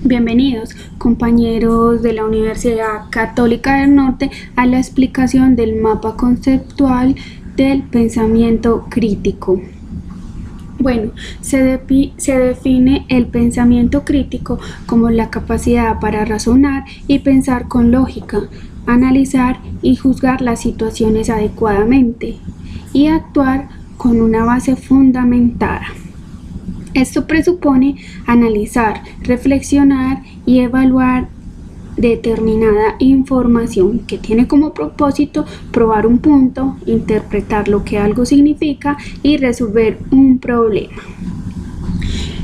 Bienvenidos, compañeros de la Universidad Católica del Norte, a la explicación del mapa conceptual del pensamiento crítico. Bueno, se define el pensamiento crítico como la capacidad para razonar y pensar con lógica, analizar y juzgar las situaciones adecuadamente y actuar con una base fundamentada. Esto presupone analizar, reflexionar y evaluar determinada información que tiene como propósito probar un punto, interpretar lo que algo significa y resolver un problema.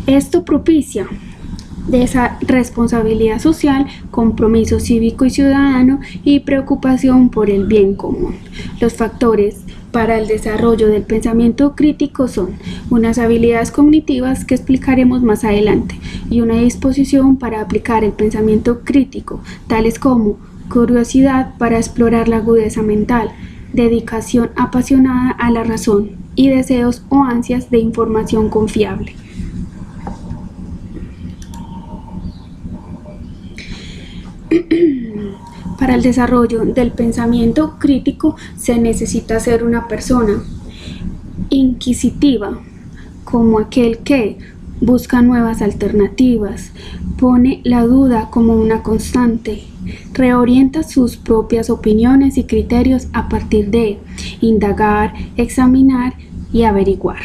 Esto propicia de esa responsabilidad social, compromiso cívico y ciudadano y preocupación por el bien común. Los factores para el desarrollo del pensamiento crítico son unas habilidades cognitivas que explicaremos más adelante y una disposición para aplicar el pensamiento crítico, tales como curiosidad para explorar la agudeza mental, dedicación apasionada a la razón y deseos o ansias de información confiable. Para el desarrollo del pensamiento crítico se necesita ser una persona inquisitiva, como aquel que busca nuevas alternativas, pone la duda como una constante, reorienta sus propias opiniones y criterios a partir de indagar, examinar y averiguar.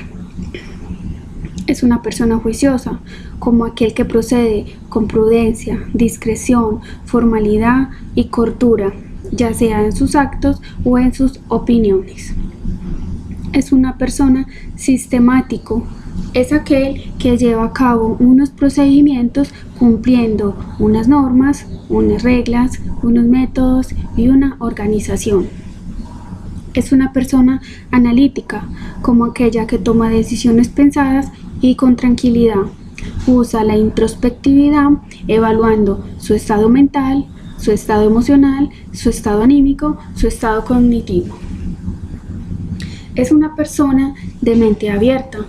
Es una persona juiciosa, como aquel que procede con prudencia, discreción, formalidad y cordura, ya sea en sus actos o en sus opiniones. Es una persona sistemático, es aquel que lleva a cabo unos procedimientos cumpliendo unas normas, unas reglas, unos métodos y una organización. Es una persona analítica, como aquella que toma decisiones pensadas y con tranquilidad. Usa la introspectividad evaluando su estado mental, su estado emocional, su estado anímico, su estado cognitivo. Es una persona de mente abierta,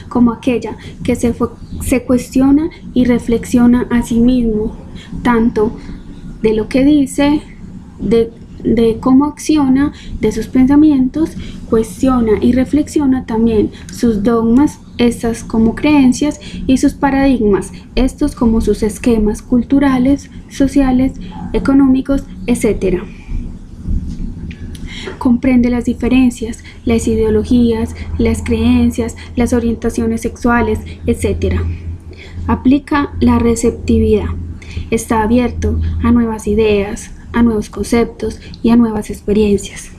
como aquella que se cuestiona y reflexiona a sí mismo, tanto de lo que dice, de cómo acciona, de sus pensamientos, cuestiona y reflexiona también sus dogmas, estas como creencias, y sus paradigmas, estos como sus esquemas culturales, sociales, económicos, etc. Comprende las diferencias, las ideologías, las creencias, las orientaciones sexuales, etc. Aplica la receptividad. Está abierto a nuevas ideas, a nuevos conceptos y a nuevas experiencias.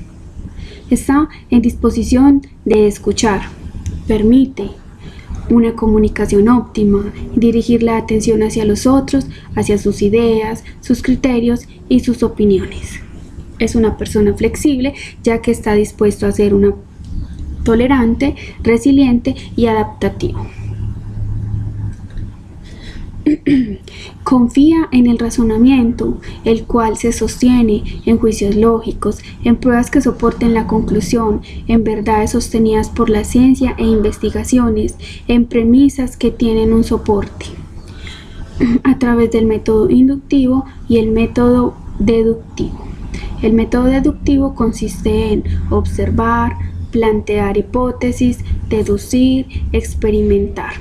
Está en disposición de escuchar. Permite una comunicación óptima, dirigir la atención hacia los otros, hacia sus ideas, sus criterios y sus opiniones. Es una persona flexible, ya que está dispuesto a ser tolerante, resiliente y adaptativo. Confía en el razonamiento, el cual se sostiene en juicios lógicos, en pruebas que soporten la conclusión, en verdades sostenidas por la ciencia e investigaciones, en premisas que tienen un soporte, a través del método inductivo y el método deductivo. El método deductivo consiste en observar, plantear hipótesis, deducir, experimentar.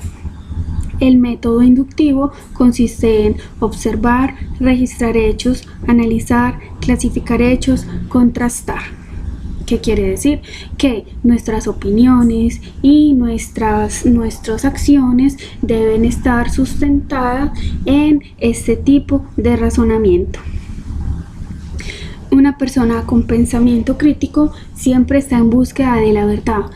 El método inductivo consiste en observar, registrar hechos, analizar, clasificar hechos, contrastar. ¿Qué quiere decir? Que nuestras opiniones y nuestras acciones deben estar sustentadas en este tipo de razonamiento. Una persona con pensamiento crítico siempre está en búsqueda de la verdad,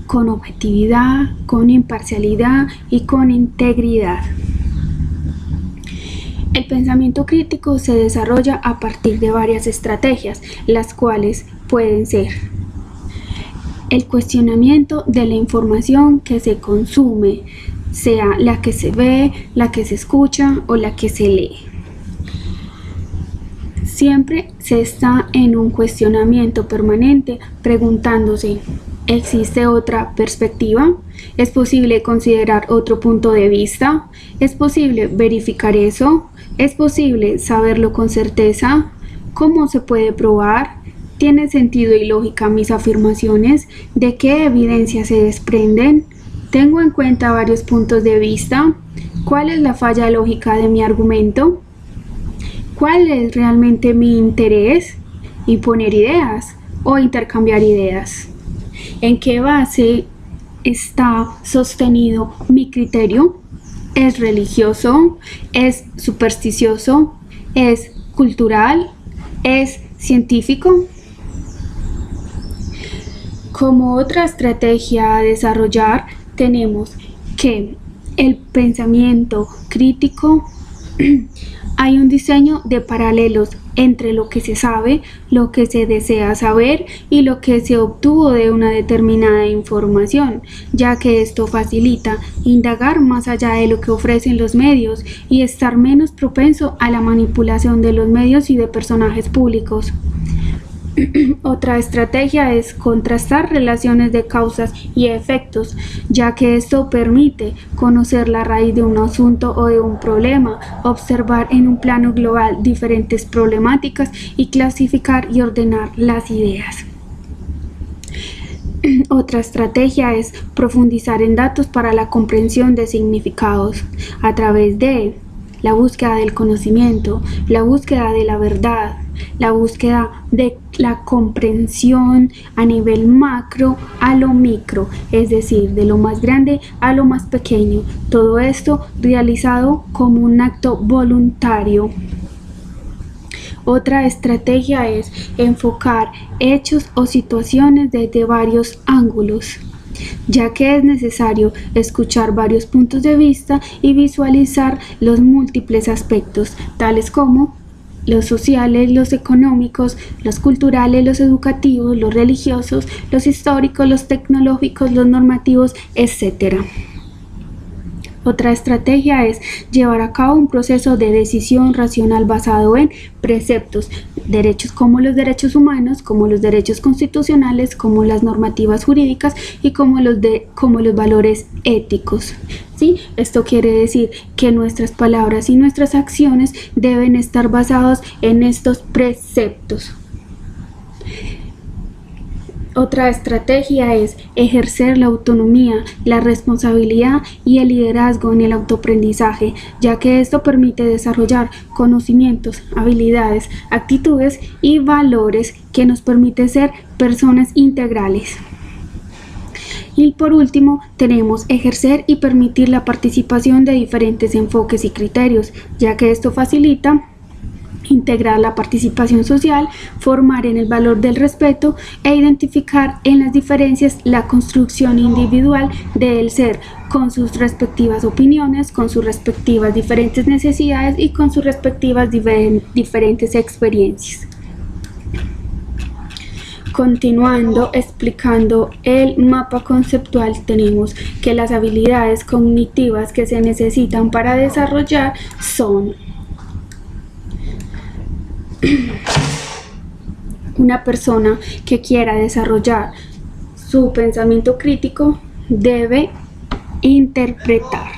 con objetividad, con imparcialidad y con integridad. El pensamiento crítico se desarrolla a partir de varias estrategias, las cuales pueden ser el cuestionamiento de la información que se consume, sea la que se ve, la que se escucha o la que se lee. Siempre se está en un cuestionamiento permanente preguntándose ¿Existe otra perspectiva? ¿Es posible considerar otro punto de vista? ¿Es posible verificar eso? ¿Es posible saberlo con certeza? ¿Cómo se puede probar? ¿Tiene sentido y lógica mis afirmaciones? ¿De qué evidencia se desprenden? ¿Tengo en cuenta varios puntos de vista? ¿Cuál es la falla lógica de mi argumento? ¿Cuál es realmente mi interés? ¿Imponer ideas o intercambiar ideas? ¿En qué base está sostenido mi criterio? ¿Es religioso? ¿Es supersticioso? ¿Es cultural? ¿Es científico? Como otra estrategia a desarrollar, tenemos que el pensamiento crítico hay un diseño de paralelos entre lo que se sabe, lo que se desea saber y lo que se obtuvo de una determinada información, ya que esto facilita indagar más allá de lo que ofrecen los medios y estar menos propenso a la manipulación de los medios y de personajes públicos. Otra estrategia es contrastar relaciones de causas y efectos, ya que esto permite conocer la raíz de un asunto o de un problema, observar en un plano global diferentes problemáticas y clasificar y ordenar las ideas. Otra estrategia es profundizar en datos para la comprensión de significados a través de la búsqueda del conocimiento, la búsqueda de la verdad, la búsqueda de la comprensión a nivel macro a lo micro, es decir, de lo más grande a lo más pequeño. Todo esto realizado como un acto voluntario. Otra estrategia es enfocar hechos o situaciones desde varios ángulos, ya que es necesario escuchar varios puntos de vista y visualizar los múltiples aspectos, tales como los sociales, los económicos, los culturales, los educativos, los religiosos, los históricos, los tecnológicos, los normativos, etc. Otra estrategia es llevar a cabo un proceso de decisión racional basado en preceptos, derechos como los derechos humanos, como los derechos constitucionales, como las normativas jurídicas y como los valores éticos. ¿Sí? Esto quiere decir que nuestras palabras y nuestras acciones deben estar basados en estos preceptos. Otra estrategia es ejercer la autonomía, la responsabilidad y el liderazgo en el autoaprendizaje, ya que esto permite desarrollar conocimientos, habilidades, actitudes y valores que nos permite ser personas integrales. Y por último, tenemos ejercer y permitir la participación de diferentes enfoques y criterios, ya que esto facilita integrar la participación social, formar en el valor del respeto e identificar en las diferencias la construcción individual del ser, con sus respectivas opiniones, con sus respectivas diferentes necesidades y con sus respectivas diferentes experiencias. Continuando explicando el mapa conceptual, tenemos que las habilidades cognitivas que se necesitan para desarrollar son: una persona que quiera desarrollar su pensamiento crítico debe interpretar,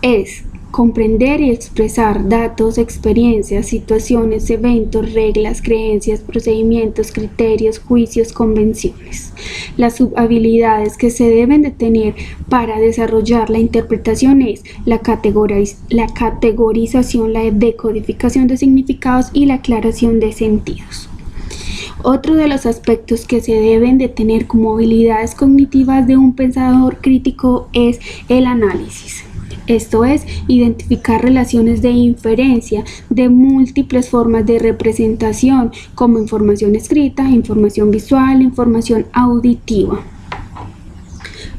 es comprender y expresar datos, experiencias, situaciones, eventos, reglas, creencias, procedimientos, criterios, juicios, convenciones. Las subhabilidades que se deben de tener para desarrollar la interpretación es la categorización, la decodificación de significados y la aclaración de sentidos. Otro de los aspectos que se deben de tener como habilidades cognitivas de un pensador crítico es el análisis. Esto es, identificar relaciones de inferencia de múltiples formas de representación, como información escrita, información visual, información auditiva,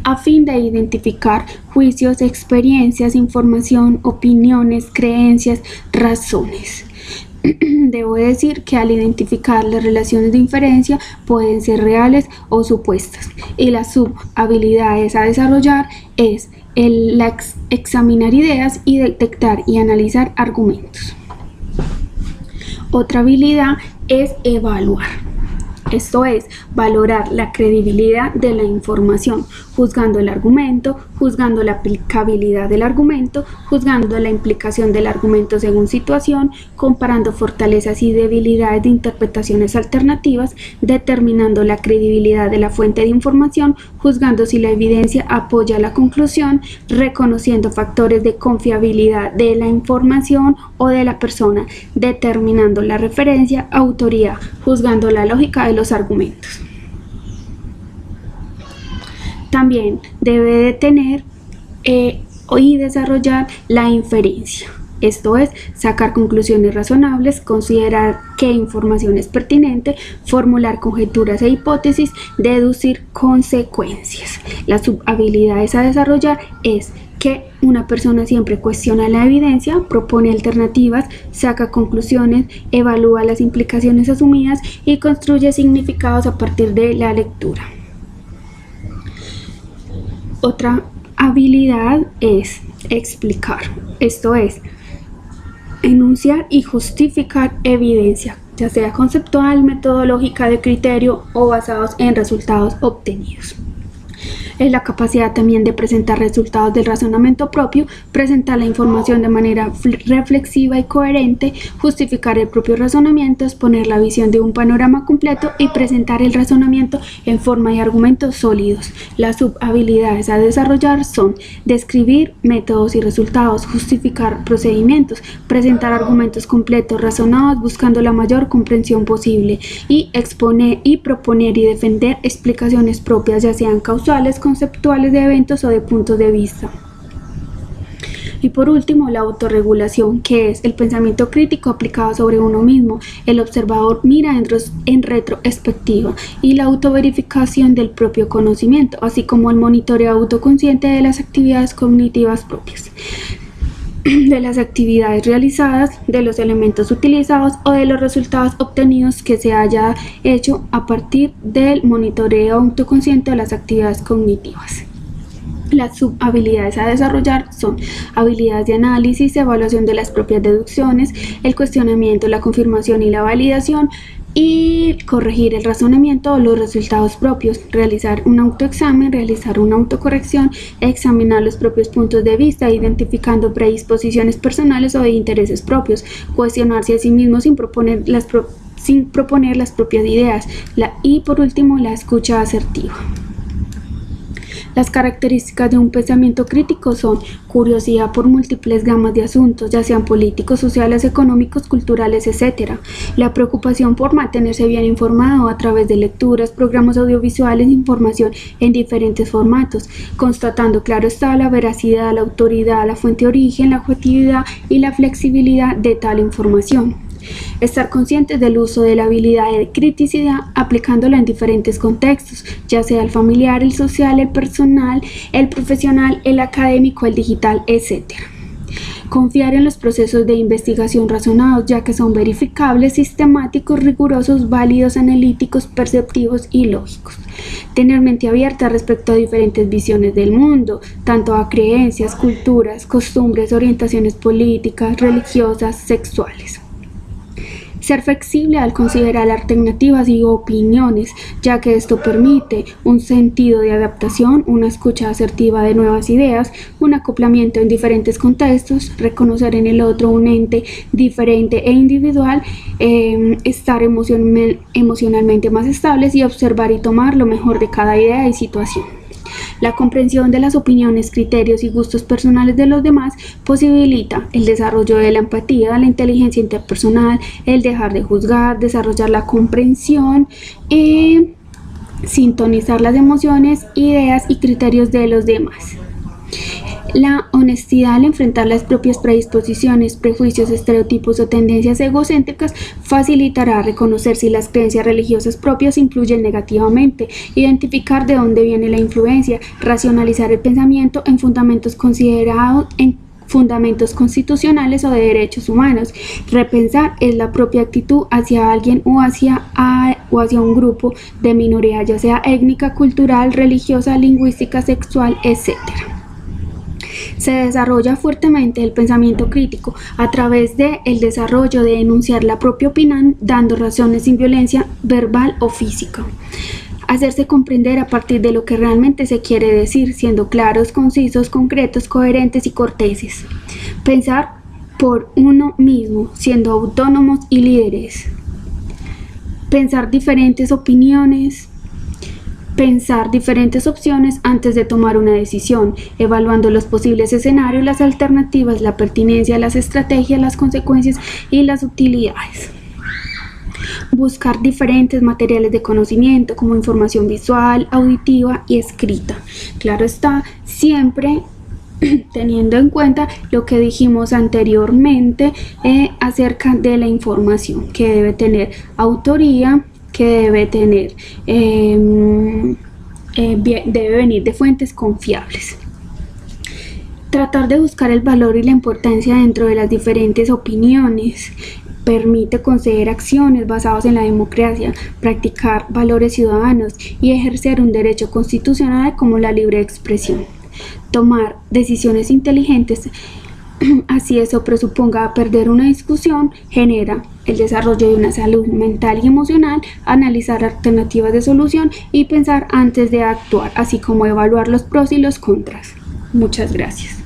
a fin de identificar juicios, experiencias, información, opiniones, creencias, razones. Debo decir que al identificar las relaciones de inferencia pueden ser reales o supuestas, y las subhabilidades a desarrollar es examinar ideas y detectar y analizar argumentos. Otra habilidad es evaluar. Esto es, valorar la credibilidad de la información, juzgando el argumento, juzgando la aplicabilidad del argumento, juzgando la implicación del argumento según situación, comparando fortalezas y debilidades de interpretaciones alternativas, determinando la credibilidad de la fuente de información, juzgando si la evidencia apoya la conclusión, reconociendo factores de confiabilidad de la información o de la persona, determinando la referencia, autoría, juzgando la lógica de los argumentos. También debe de tener y desarrollar la inferencia. Esto es, sacar conclusiones razonables, considerar qué información es pertinente, formular conjeturas e hipótesis, deducir consecuencias. Las subhabilidades a desarrollar es que una persona siempre cuestiona la evidencia, propone alternativas, saca conclusiones, evalúa las implicaciones asumidas y construye significados a partir de la lectura. Otra habilidad es explicar. Esto es, enunciar y justificar evidencia, ya sea conceptual, metodológica, de criterio o basados en resultados obtenidos. Es la capacidad también de presentar resultados del razonamiento propio, presentar la información de manera reflexiva y coherente, justificar el propio razonamiento, exponer la visión de un panorama completo y presentar el razonamiento en forma de argumentos sólidos. Las subhabilidades a desarrollar son describir métodos y resultados, justificar procedimientos, presentar argumentos completos, razonados, buscando la mayor comprensión posible y exponer y proponer y defender explicaciones propias, ya sean causales, conceptuales de eventos o de puntos de vista. Y por último, la autorregulación, que es el pensamiento crítico aplicado sobre uno mismo. El observador mira en retrospectiva y la autoverificación del propio conocimiento, así como el monitoreo autoconsciente de las actividades cognitivas propias, de las actividades realizadas, de los elementos utilizados o de los resultados obtenidos que se haya hecho a partir del monitoreo autoconsciente de las actividades cognitivas. Las subhabilidades a desarrollar son habilidades de análisis, evaluación de las propias deducciones, el cuestionamiento, la confirmación y la validación, y corregir el razonamiento o los resultados propios, realizar un autoexamen, realizar una autocorrección, examinar los propios puntos de vista, identificando predisposiciones personales o de intereses propios, cuestionarse a sí mismo sin proponer las propias ideas, y por último la escucha asertiva. Las características de un pensamiento crítico son curiosidad por múltiples gamas de asuntos, ya sean políticos, sociales, económicos, culturales, etc. La preocupación por mantenerse bien informado a través de lecturas, programas audiovisuales, información en diferentes formatos, constatando, claro está, la veracidad, la autoridad, la fuente de origen, la objetividad y la flexibilidad de tal información. Estar conscientes del uso de la habilidad de criticidad aplicándola en diferentes contextos, ya sea el familiar, el social, el personal, el profesional, el académico, el digital, etc. Confiar en los procesos de investigación razonados, ya que son verificables, sistemáticos, rigurosos, válidos, analíticos, perceptivos y lógicos. Tener mente abierta respecto a diferentes visiones del mundo, tanto a creencias, culturas, costumbres, orientaciones políticas, religiosas, sexuales. Ser flexible al considerar alternativas y opiniones, ya que esto permite un sentido de adaptación, una escucha asertiva de nuevas ideas, un acoplamiento en diferentes contextos, reconocer en el otro un ente diferente e individual, estar emocionalmente más estables y observar y tomar lo mejor de cada idea y situación. La comprensión de las opiniones, criterios y gustos personales de los demás posibilita el desarrollo de la empatía, la inteligencia interpersonal, el dejar de juzgar, desarrollar la comprensión y sintonizar las emociones, ideas y criterios de los demás. La honestidad al enfrentar las propias predisposiciones, prejuicios, estereotipos o tendencias egocéntricas facilitará reconocer si las creencias religiosas propias influyen negativamente, identificar de dónde viene la influencia, racionalizar el pensamiento en fundamentos considerados en fundamentos constitucionales o de derechos humanos. Repensar es la propia actitud hacia alguien o hacia un grupo de minoría, ya sea étnica, cultural, religiosa, lingüística, sexual, etc. Se desarrolla fuertemente el pensamiento crítico a través del desarrollo de enunciar la propia opinión, dando razones sin violencia verbal o física. Hacerse comprender a partir de lo que realmente se quiere decir, siendo claros, concisos, concretos, coherentes y corteses. Pensar por uno mismo, siendo autónomos y líderes. Pensar diferentes opiniones. Pensar diferentes opciones antes de tomar una decisión, evaluando los posibles escenarios, las alternativas, la pertinencia, las estrategias, las consecuencias y las utilidades. Buscar diferentes materiales de conocimiento como información visual, auditiva y escrita. Claro está, siempre teniendo en cuenta lo que dijimos anteriormente acerca de la información, que debe tener autoría, que debe tener, debe venir de fuentes confiables. Tratar de buscar el valor y la importancia dentro de las diferentes opiniones. Permite conceder acciones basadas en la democracia, practicar valores ciudadanos y ejercer un derecho constitucional como la libre expresión. Tomar decisiones inteligentes, así eso presuponga perder una discusión, genera el desarrollo de una salud mental y emocional, analizar alternativas de solución y pensar antes de actuar, así como evaluar los pros y los contras. Muchas gracias.